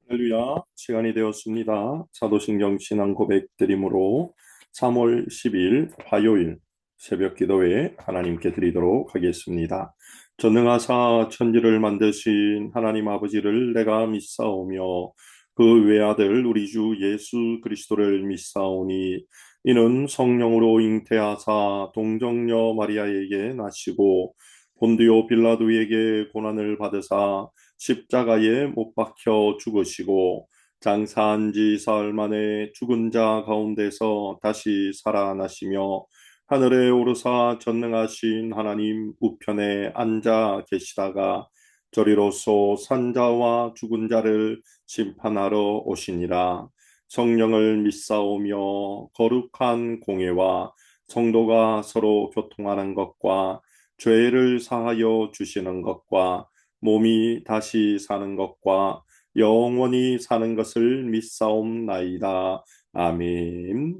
할렐루야, 시간이 되었습니다. 사도신경 신앙 고백 드림으로 3월 10일 화요일 새벽 기도회 하나님께 드리도록 하겠습니다. 전능하사 천지를 만드신 하나님 아버지를 내가 믿사오며 그 외아들 우리 주 예수 그리스도를 믿사오니 이는 성령으로 잉태하사 동정녀 마리아에게 나시고 본디오 빌라도에게 고난을 받으사 십자가에 못 박혀 죽으시고 장사한 지 사흘 만에 죽은 자 가운데서 다시 살아나시며 하늘에 오르사 전능하신 하나님 우편에 앉아 계시다가 저리로서 산자와 죽은 자를 심판하러 오시니라. 성령을 믿사오며 거룩한 공예와 성도가 서로 교통하는 것과 죄를 사하여 주시는 것과 몸이 다시 사는 것과 영원히 사는 것을 믿사옵나이다. 아멘.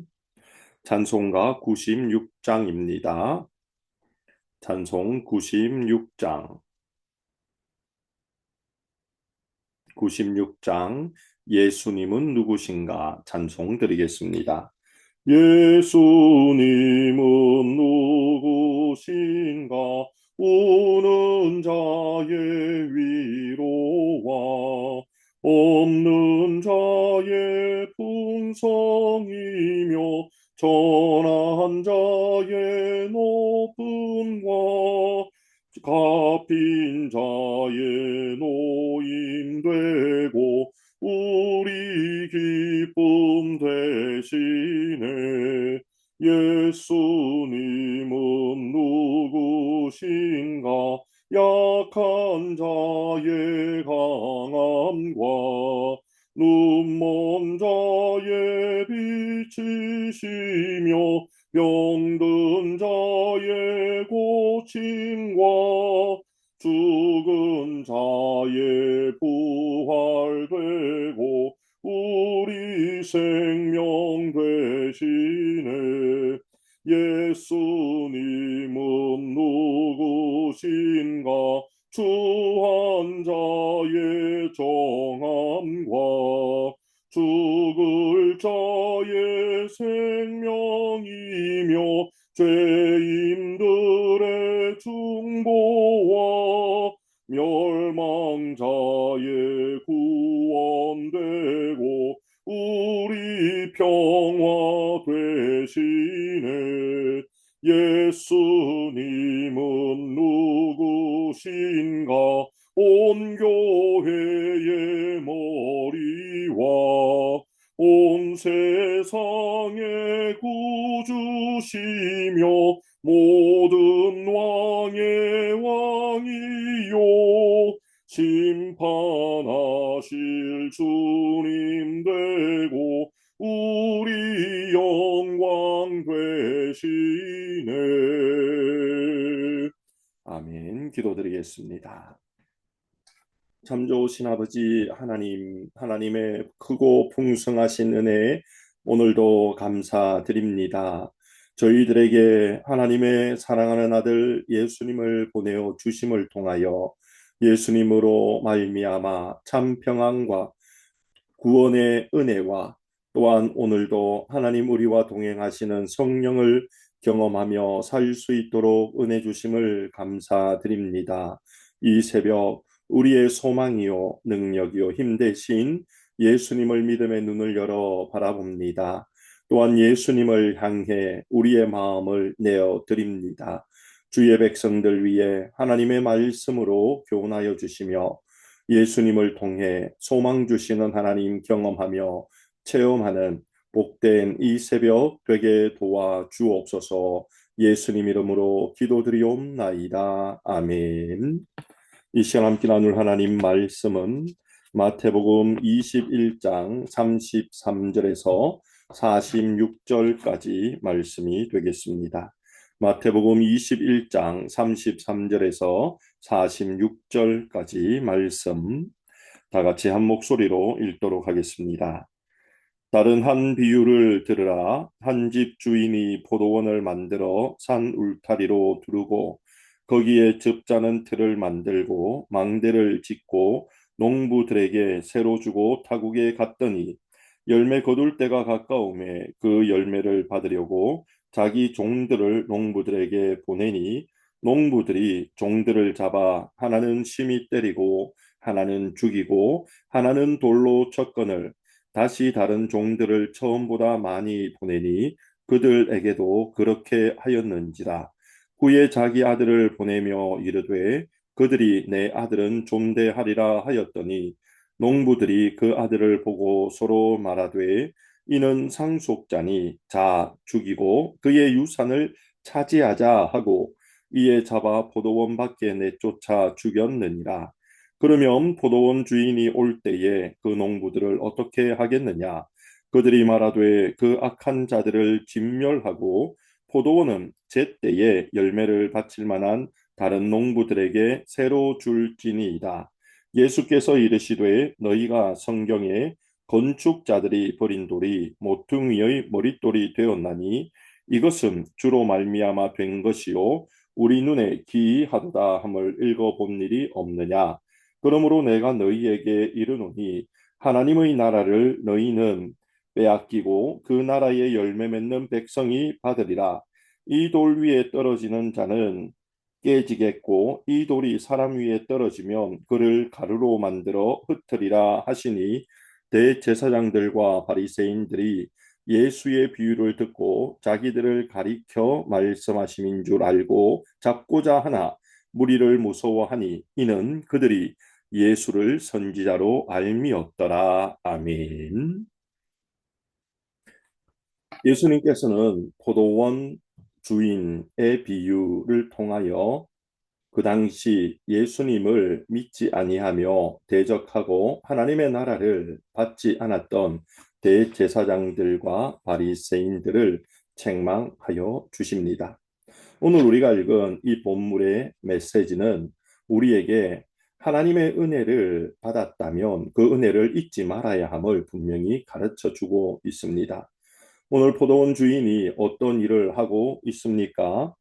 찬송가 96장입니다. 찬송 96장. 96장. 예수님은 누구신가? 찬송 드리겠습니다. 예수님은 누구신가? 우는 자의 위로와 없는 자의 풍성이며 전한 자의 높음과 갚인 자의 노임되고 우리 기쁨 되시네. 예수님은 누구신가? 약한 자의 강함과 눈먼 자의 빛이시며 병든 자의 고침과 죽은 자의 부활되고 우리 생명 되시네. 예수님은 누구신가? 주한 자의 정함과 죽을 자의 생명이며 죄인들의 중보와 멸망자의 구원되고 우리 평화 되시네. 예수님은 누구신가? 온 교회의 머리와 온 세상의 구주시며 모든 왕의 왕이요 심판하실 주님 되고 우리 영광 되시네. 아멘. 기도드리겠습니다. 참 좋으신 아버지 하나님, 하나님의 크고 풍성하신 은혜에 오늘도 감사드립니다. 저희들에게 하나님의 사랑하는 아들 예수님을 보내어 주심을 통하여 예수님으로 말미암아 참 평안과 구원의 은혜와 또한 오늘도 하나님 우리와 동행하시는 성령을 경험하며 살 수 있도록 은혜 주심을 감사드립니다. 이 새벽 우리의 소망이요 능력이요 힘 대신 예수님을 믿음의 눈을 열어 바라봅니다. 또한 예수님을 향해 우리의 마음을 내어 드립니다. 주의 백성들 위해 하나님의 말씀으로 교훈하여 주시며 예수님을 통해 소망 주시는 하나님 경험하며 체험하는 복된 이 새벽 되게 도와 주옵소서. 예수님 이름으로 기도드리옵나이다. 아멘. 이 시간 함께 나눌 하나님 말씀은 마태복음 21장 33절에서 46절까지 말씀이 되겠습니다. 마태복음 21장 33절에서 46절까지 말씀 다 같이 한 목소리로 읽도록 하겠습니다. 다른 한 비유를 들으라. 한 집 주인이 포도원을 만들어 산 울타리로 두르고 거기에 즙자는 틀을 만들고 망대를 짓고 농부들에게 새로 주고 타국에 갔더니 열매 거둘 때가 가까움에 그 열매를 받으려고 자기 종들을 농부들에게 보내니 농부들이 종들을 잡아 하나는 심히 때리고 하나는 죽이고 하나는 돌로 쳤거늘 다시 다른 종들을 처음보다 많이 보내니 그들에게도 그렇게 하였는지라. 후에 자기 아들을 보내며 이르되 그들이 내 아들은 존대하리라 하였더니 농부들이 그 아들을 보고 서로 말하되 이는 상속자니 자 죽이고 그의 유산을 차지하자 하고 이에 잡아 포도원 밖에 내쫓아 죽였느니라. 그러면 포도원 주인이 올 때에 그 농부들을 어떻게 하겠느냐? 그들이 말하되 그 악한 자들을 진멸하고 포도원은 제때에 열매를 바칠 만한 다른 농부들에게 새로 줄지니이다. 예수께서 이르시되 너희가 성경에 건축자들이 버린 돌이 모퉁이의 머릿돌이 되었나니 이것은 주로 말미암아 된 것이요 우리 눈에 기이하도다 함을 읽어본 일이 없느냐. 그러므로 내가 너희에게 이르노니 하나님의 나라를 너희는 빼앗기고 그 나라의 열매 맺는 백성이 받으리라. 이 돌 위에 떨어지는 자는 깨지겠고 이 돌이 사람 위에 떨어지면 그를 가루로 만들어 흩으리라 하시니 대제사장들과 바리새인들이 예수의 비유를 듣고 자기들을 가리켜 말씀하심인 줄 알고 잡고자 하나 무리를 무서워하니 이는 그들이 예수를 선지자로 알미었더라. 아멘. 예수님께서는 포도원 주인의 비유를 통하여 그 당시 예수님을 믿지 아니하며 대적하고 하나님의 나라를 받지 않았던 대제사장들과 바리새인들을 책망하여 주십니다. 오늘 우리가 읽은 이 본문의 메시지는 우리에게 하나님의 은혜를 받았다면 그 은혜를 잊지 말아야 함을 분명히 가르쳐 주고 있습니다. 오늘 포도원 주인이 어떤 일을 하고 있습니까?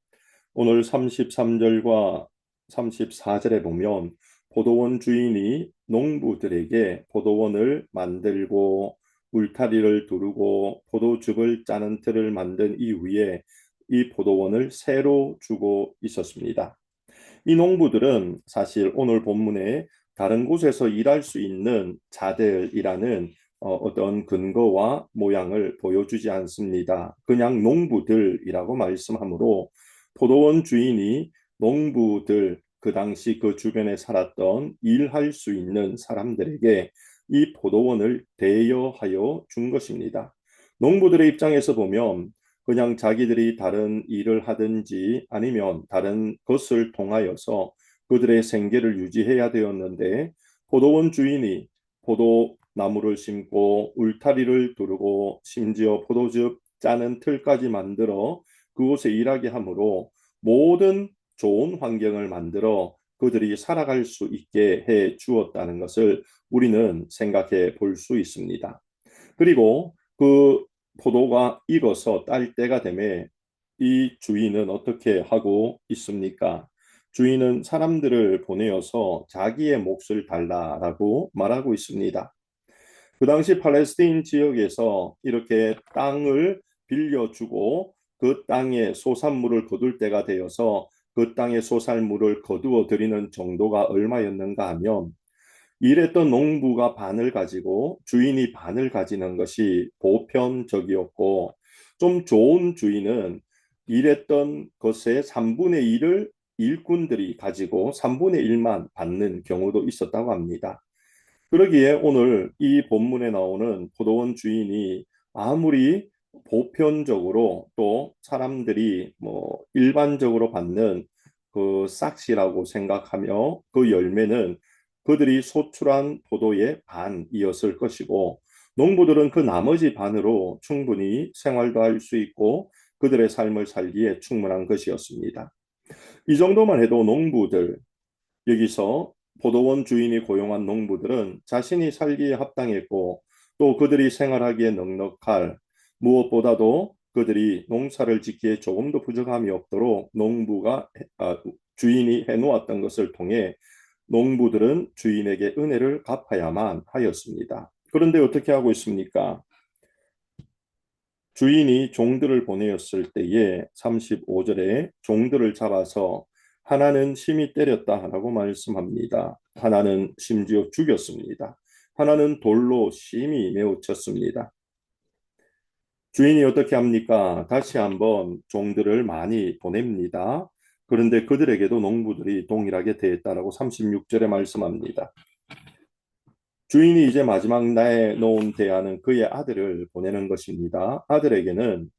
오늘 33절과 34절에 보면 포도원 주인이 농부들에게 포도원을 만들고 울타리를 두르고 포도즙을 짜는 틀을 만든 이후에 이 포도원을 새로 주고 있었습니다. 이 농부들은 사실 오늘 본문에 다른 곳에서 일할 수 있는 자들이라는 어떤 근거와 모양을 보여주지 않습니다. 그냥 농부들이라고 말씀하므로 포도원 주인이 농부들 그 당시 그 주변에 살았던 일할 수 있는 사람들에게 이 포도원을 대여하여 준 것입니다. 농부들의 입장에서 보면 그냥 자기들이 다른 일을 하든지 아니면 다른 것을 통하여서 그들의 생계를 유지해야 되었는데 포도원 주인이 포도나무를 심고 울타리를 두르고 심지어 포도즙 짜는 틀까지 만들어 그곳에 일하게 하므로 모든 좋은 환경을 만들어 그들이 살아갈 수 있게 해 주었다는 것을 우리는 생각해 볼 수 있습니다. 그리고 그 포도가 익어서 딸 때가 되매 이 주인은 어떻게 하고 있습니까? 주인은 사람들을 보내어서 자기의 몫을 달라라고 말하고 있습니다. 그 당시 팔레스타인 지역에서 이렇게 땅을 빌려주고 그 땅에 소산물을 거둘 때가 되어서 그 땅의 소산물을 거두어 들이는 정도가 얼마였는가 하면 일했던 농부가 반을 가지고 주인이 반을 가지는 것이 보편적이었고 좀 좋은 주인은 일했던 것의 3분의 1을 일꾼들이 가지고 3분의 1만 받는 경우도 있었다고 합니다. 그러기에 오늘 이 본문에 나오는 포도원 주인이 아무리 보편적으로 또 사람들이 뭐 일반적으로 받는 그 싹시라고 생각하며 그 열매는 그들이 소출한 포도의 반이었을 것이고 농부들은 그 나머지 반으로 충분히 생활도 할 수 있고 그들의 삶을 살기에 충분한 것이었습니다. 이 정도만 해도 농부들 여기서 포도원 주인이 고용한 농부들은 자신이 살기에 합당했고 또 그들이 생활하기에 넉넉할 무엇보다도 그들이 농사를 짓기에 조금도 부족함이 없도록 농부가 주인이 해놓았던 것을 통해 농부들은 주인에게 은혜를 갚아야만 하였습니다. 그런데 어떻게 하고 있습니까? 주인이 종들을 보내었을 때에 35절에 종들을 잡아서 하나는 심히 때렸다 하라고 말씀합니다. 하나는 심지어 죽였습니다. 하나는 돌로 심히 메어 쳤습니다. 주인이 어떻게 합니까? 다시 한번 종들을 많이 보냅니다. 그런데 그들에게도 농부들이 동일하게 대했다라고 36절에 말씀합니다. 주인이 이제 마지막 날에 놓은 대안은 그의 아들을 보내는 것입니다. 아들에게는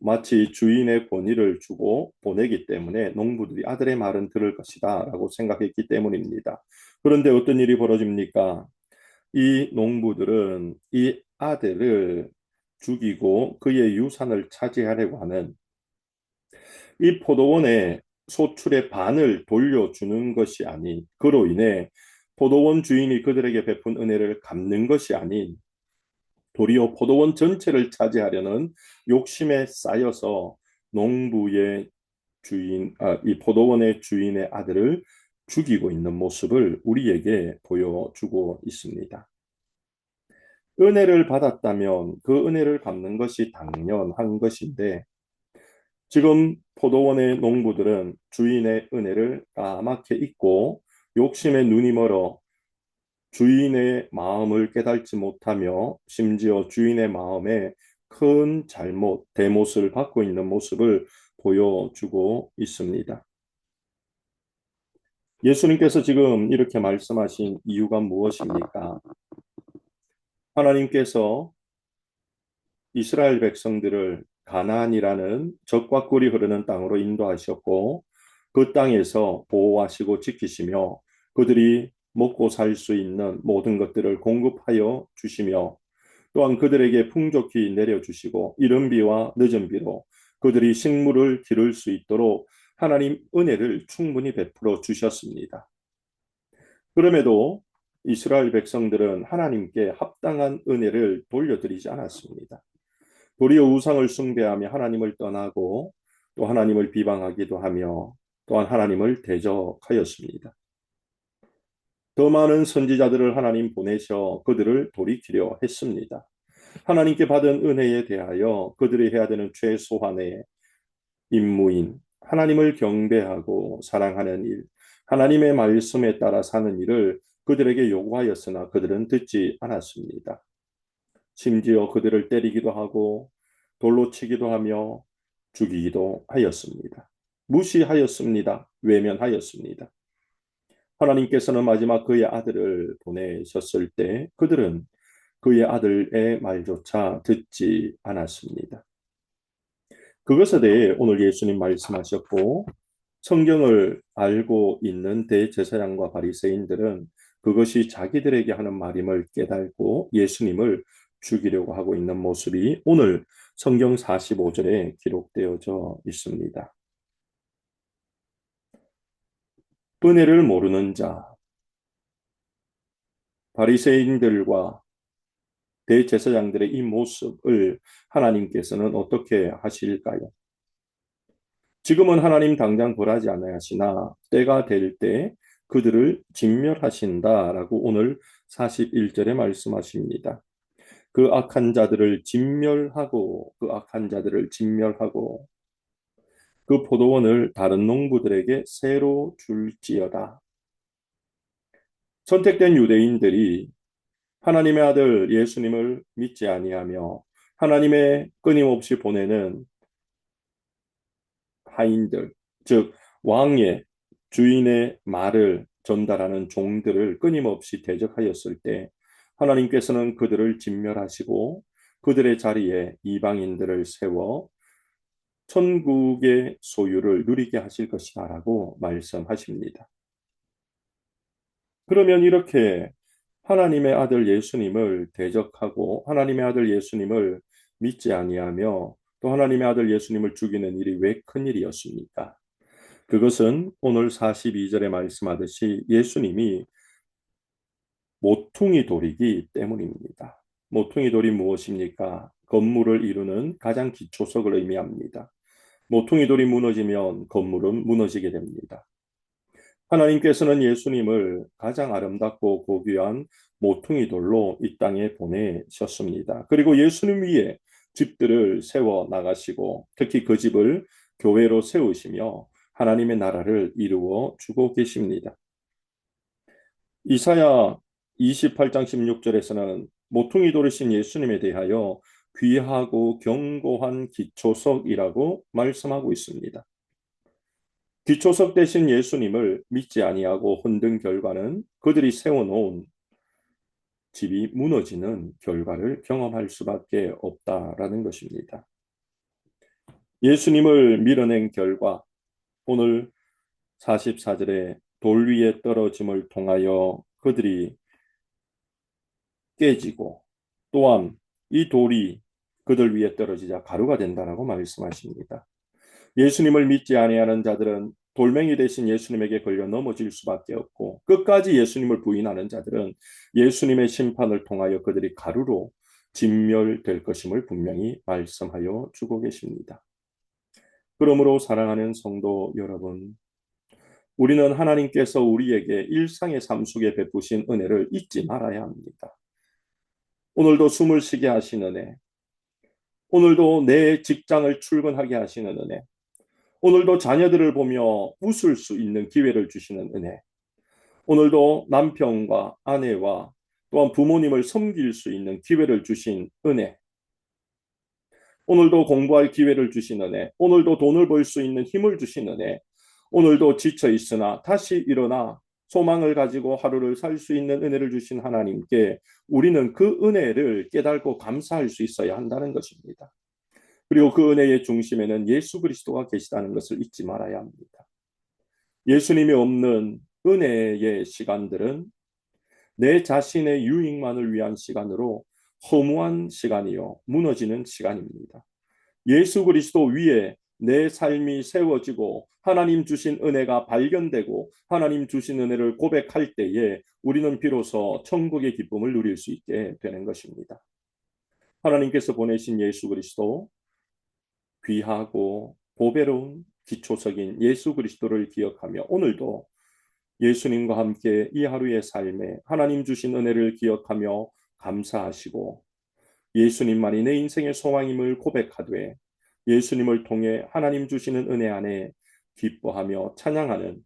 마치 주인의 권위를 주고 보내기 때문에 농부들이 아들의 말은 들을 것이다 라고 생각했기 때문입니다. 그런데 어떤 일이 벌어집니까? 이 농부들은 이 아들을 죽이고 그의 유산을 차지하려고 하는 이 포도원의 소출의 반을 돌려주는 것이 아닌, 그로 인해 포도원 주인이 그들에게 베푼 은혜를 갚는 것이 아닌 도리어 포도원 전체를 차지하려는 욕심에 쌓여서 농부의 이 포도원의 주인의 아들을 죽이고 있는 모습을 우리에게 보여주고 있습니다. 은혜를 받았다면 그 은혜를 갚는 것이 당연한 것인데, 지금 포도원의 농부들은 주인의 은혜를 까맣게 잊고 욕심에 눈이 멀어 주인의 마음을 깨닫지 못하며 심지어 주인의 마음에 큰 잘못, 대못을 받고 있는 모습을 보여주고 있습니다. 예수님께서 지금 이렇게 말씀하신 이유가 무엇입니까? 하나님께서 이스라엘 백성들을 가나안이라는 적과 꿀이 흐르는 땅으로 인도하셨고 그 땅에서 보호하시고 지키시며 그들이 먹고 살 수 있는 모든 것들을 공급하여 주시며 또한 그들에게 풍족히 내려주시고 이른 비와 늦은 비로 그들이 식물을 기를 수 있도록 하나님 은혜를 충분히 베풀어 주셨습니다. 그럼에도 이스라엘 백성들은 하나님께 합당한 은혜를 돌려드리지 않았습니다. 도리어 우상을 숭배하며 하나님을 떠나고 또 하나님을 비방하기도 하며 또한 하나님을 대적하였습니다. 더 많은 선지자들을 하나님 보내셔 그들을 돌이키려 했습니다. 하나님께 받은 은혜에 대하여 그들이 해야 되는 최소한의 임무인 하나님을 경배하고 사랑하는 일, 하나님의 말씀에 따라 사는 일을 그들에게 요구하였으나 그들은 듣지 않았습니다. 심지어 그들을 때리기도 하고 돌로 치기도 하며 죽이기도 하였습니다. 무시하였습니다. 외면하였습니다. 하나님께서는 마지막 그의 아들을 보내셨을 때 그들은 그의 아들의 말조차 듣지 않았습니다. 그것에 대해 오늘 예수님 말씀하셨고 성경을 알고 있는 대제사장과 바리새인들은 그것이 자기들에게 하는 말임을 깨달고 예수님을 죽이려고 하고 있는 모습이 오늘 성경 45절에 기록되어져 있습니다. 은혜를 모르는 자, 바리새인들과 대제사장들의 이 모습을 하나님께서는 어떻게 하실까요? 지금은 하나님 당장 벌하지 아니하시나 때가 될 때 그들을 진멸하신다라고 오늘 41절에 말씀하십니다. 그 악한 자들을 진멸하고 그 포도원을 다른 농부들에게 새로 줄지어다. 선택된 유대인들이 하나님의 아들 예수님을 믿지 아니하며 하나님의 끊임없이 보내는 하인들, 즉 왕의 주인의 말을 전달하는 종들을 끊임없이 대적하였을 때 하나님께서는 그들을 진멸하시고 그들의 자리에 이방인들을 세워 천국의 소유를 누리게 하실 것이다라고 말씀하십니다. 그러면 이렇게 하나님의 아들 예수님을 대적하고 하나님의 아들 예수님을 믿지 아니하며 또 하나님의 아들 예수님을 죽이는 일이 왜 큰일이었습니까? 그것은 오늘 42절에 말씀하듯이 예수님이 모퉁이 돌이기 때문입니다. 모퉁이 돌이 무엇입니까? 건물을 이루는 가장 기초석을 의미합니다. 모퉁이 돌이 무너지면 건물은 무너지게 됩니다. 하나님께서는 예수님을 가장 아름답고 고귀한 모퉁이 돌로 이 땅에 보내셨습니다. 그리고 예수님 위에 집들을 세워 나가시고 특히 그 집을 교회로 세우시며 하나님의 나라를 이루어 주고 계십니다. 이사야 28장 16절에서는 모퉁이 돌이신 예수님에 대하여 귀하고 견고한 기초석이라고 말씀하고 있습니다. 기초석 대신 예수님을 믿지 아니하고 흔든 결과는 그들이 세워놓은 집이 무너지는 결과를 경험할 수밖에 없다라는 것입니다. 예수님을 밀어낸 결과 오늘 44절에 돌 위에 떨어짐을 통하여 그들이 깨지고 또한 이 돌이 그들 위에 떨어지자 가루가 된다라고 말씀하십니다. 예수님을 믿지 아니하는 자들은 돌멩이 대신 예수님에게 걸려 넘어질 수밖에 없고 끝까지 예수님을 부인하는 자들은 예수님의 심판을 통하여 그들이 가루로 진멸될 것임을 분명히 말씀하여 주고 계십니다. 그러므로 사랑하는 성도 여러분, 우리는 하나님께서 우리에게 일상의 삶 속에 베푸신 은혜를 잊지 말아야 합니다. 오늘도 숨을 쉬게 하시는 은혜, 오늘도 내 직장을 출근하게 하시는 은혜, 오늘도 자녀들을 보며 웃을 수 있는 기회를 주시는 은혜, 오늘도 남편과 아내와 또한 부모님을 섬길 수 있는 기회를 주신 은혜, 오늘도 공부할 기회를 주신 은혜, 오늘도 돈을 벌 수 있는 힘을 주신 은혜, 오늘도 지쳐 있으나 다시 일어나 소망을 가지고 하루를 살 수 있는 은혜를 주신 하나님께 우리는 그 은혜를 깨닫고 감사할 수 있어야 한다는 것입니다. 그리고 그 은혜의 중심에는 예수 그리스도가 계시다는 것을 잊지 말아야 합니다. 예수님이 없는 은혜의 시간들은 내 자신의 유익만을 위한 시간으로 허무한 시간이요 무너지는 시간입니다. 예수 그리스도 위에 내 삶이 세워지고 하나님 주신 은혜가 발견되고 하나님 주신 은혜를 고백할 때에 우리는 비로소 천국의 기쁨을 누릴 수 있게 되는 것입니다. 하나님께서 보내신 예수 그리스도, 귀하고 보배로운 기초석인 예수 그리스도를 기억하며 오늘도 예수님과 함께 이 하루의 삶에 하나님 주신 은혜를 기억하며 감사하시고 예수님만이 내 인생의 소망임을 고백하되 예수님을 통해 하나님 주시는 은혜 안에 기뻐하며 찬양하는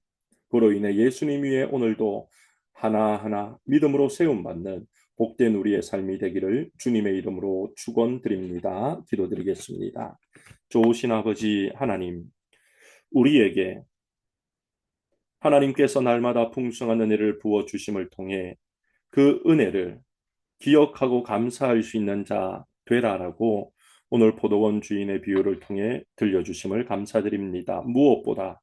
그로 인해 예수님 위에 오늘도 하나하나 믿음으로 세움받는 복된 우리의 삶이 되기를 주님의 이름으로 축원드립니다. 기도드리겠습니다. 좋으신 아버지 하나님, 우리에게 하나님께서 날마다 풍성한 은혜를 부어 주심을 통해 그 은혜를 기억하고 감사할 수 있는 자 되라라고 오늘 포도원 주인의 비유를 통해 들려주심을 감사드립니다. 무엇보다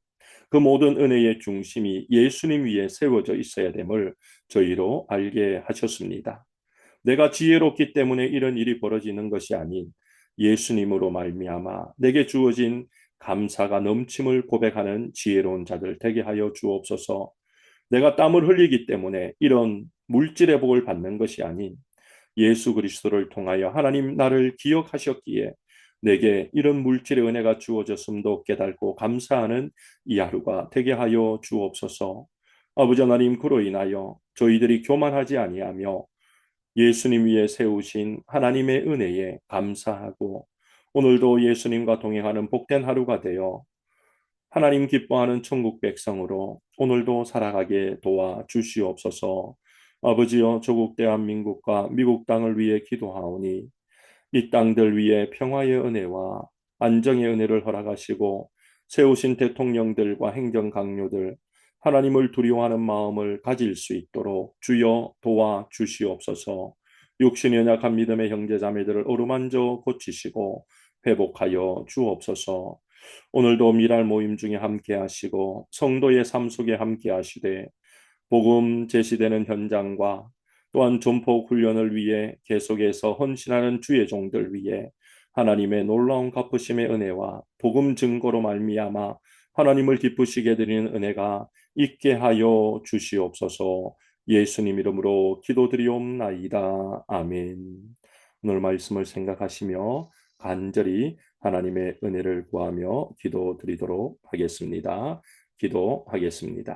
그 모든 은혜의 중심이 예수님 위에 세워져 있어야 됨을 저희로 알게 하셨습니다. 내가 지혜롭기 때문에 이런 일이 벌어지는 것이 아닌 예수님으로 말미암아 내게 주어진 감사가 넘침을 고백하는 지혜로운 자들 되게 하여 주옵소서. 내가 땀을 흘리기 때문에 이런 물질의 복을 받는 것이 아닌 예수 그리스도를 통하여 하나님 나를 기억하셨기에 내게 이런 물질의 은혜가 주어졌음도 깨닫고 감사하는 이 하루가 되게 하여 주옵소서. 아버지 하나님, 그로 인하여 저희들이 교만하지 아니하며 예수님 위에 세우신 하나님의 은혜에 감사하고 오늘도 예수님과 동행하는 복된 하루가 되어 하나님 기뻐하는 천국 백성으로 오늘도 살아가게 도와 주시옵소서. 아버지여, 조국 대한민국과 미국 땅을 위해 기도하오니 이 땅들 위에 평화의 은혜와 안정의 은혜를 허락하시고 세우신 대통령들과 행정 강요들 하나님을 두려워하는 마음을 가질 수 있도록 주여 도와 주시옵소서. 육신이 연약한 믿음의 형제자매들을 어루만져 고치시고 회복하여 주옵소서. 오늘도 미랄 모임 중에 함께 하시고 성도의 삶 속에 함께 하시되 복음 제시되는 현장과 또한 전폭 훈련을 위해 계속해서 헌신하는 주의 종들 위해 하나님의 놀라운 갚으심의 은혜와 복음 증거로 말미암아 하나님을 기쁘시게 드리는 은혜가 있게 하여 주시옵소서. 예수님 이름으로 기도드리옵나이다. 아멘. 오늘 말씀을 생각하시며 간절히 하나님의 은혜를 구하며 기도드리도록 하겠습니다. 기도하겠습니다.